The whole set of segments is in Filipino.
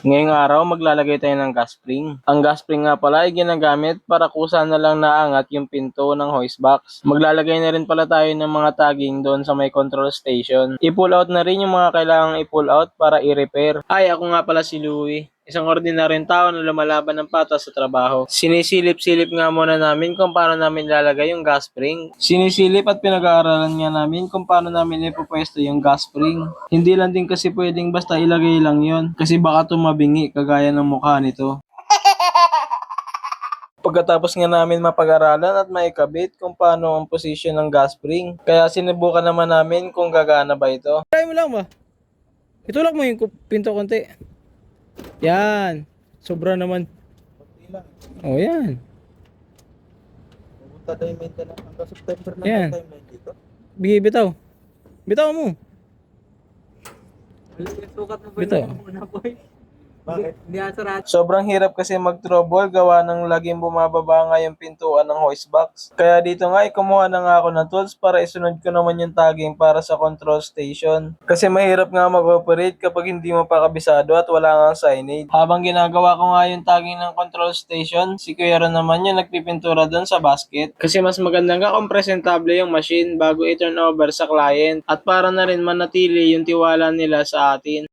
Ngayong araw, maglalagay tayo ng gas spring. Ang gas spring nga pala ay ginagamit para kusa na lang naangat yung pinto ng hoist box. Maglalagay na rin pala tayo ng mga tagging doon sa may control station. I-pull out na rin yung mga kailangang i-pull out para i-repair. Ay, ako nga pala si Louie. Isang ordinaryong tao na lumalaban ng patas sa trabaho. Sinisilip-silip nga muna namin kung paano namin ilalagay yung gas spring. Sinisilip at pinag-aaralan nga namin kung paano namin ipupwesto yung gas spring. Hindi lang din kasi pwedeng basta ilagay lang yon kasi baka tumabingi kagaya ng mukha nito. Pagkatapos nga namin mapag-aralan at maikabit kung paano ang posisyon ng gas spring, kaya sinubukan naman namin kung gagana ba ito. Try mo lang ba? Itulak mo yung pinto konti. Yan. Sobra naman. Oh, yan. Pupunta tayo maintenance hanggang September na Yan. tayo dito. Bigay, bitaw. Bitaw mo. Sukat mo ba Bitaw. yung muna, boy? Bakit? Hindi asarado. Sobrang hirap kasi mag-trouble gawa ng laging bumababa nga yung pintuan ng hoist box. Kaya dito nga kumuha na nga ako ng tools para isunod ko naman yung tagging para sa control station. Kasi mahirap nga mag-operate kapag hindi mo pa kabisado at wala nga signage. Habang ginagawa ko nga yung tagging ng control station, si Kuya Ron naman yung nagpipintura doon sa basket. Kasi mas magandang kung presentable yung machine bago i-turn over sa client at para na rin manatili yung tiwala nila sa atin.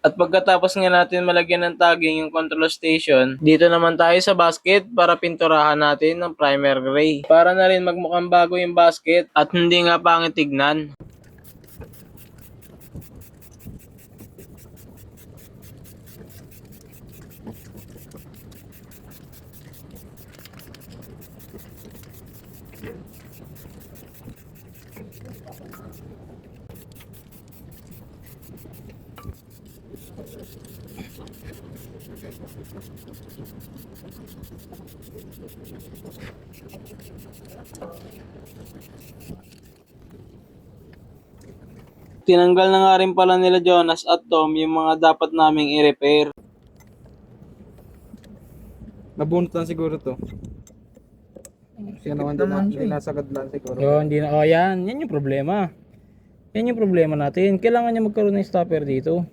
At pagkatapos nga natin malagyan ng tagging yung control station, dito naman tayo sa basket para pinturahan natin ng primer gray. Para na rin magmukhang bago yung basket at hindi nga pangit tignan. Tinanggal na nga rin pala nila Jonas at Tom yung mga dapat naming i-repair. Nabunot lang siguro to. Siya naman din nasagad lang siguro. Oh, hindi na. Oh, yan. Yan yung problema. Yan yung problema natin. Kailangan niya magkaroon ng stopper dito.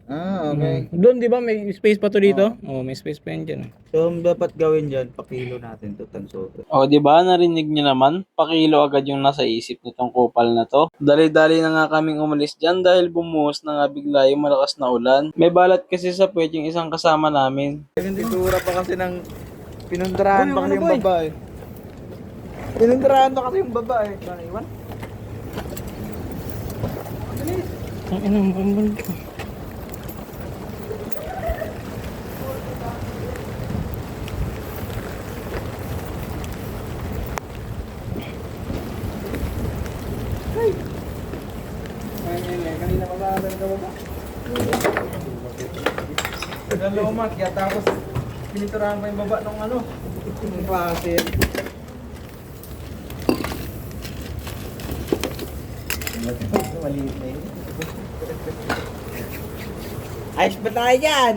Ah, okay. Doon, di ba? May space pa to dito? Oh, may space pa yan dyan. So, ang dapat gawin dyan, pakilo natin to tanso. O, di ba narinig niyo naman? Pakilo agad yung nasa isip nitong kupal na to. Dali-dali na nga kaming umalis dyan dahil bumuhos na nga bigla yung malakas na ulan. May balat kasi sa puwet yung isang kasama namin. Pinuntura pa kasi ng pinundarahan pa kasi yung babae. Pinundarahan pa kasi yung babae. Naiwan? Ang inang bambal ko. Kanina pa ba ka baba? Naluma, kaya tapos pininturahan pa yung baba ng ano. Yung klase. Maliit na yun. Ayos ba tayo dyan?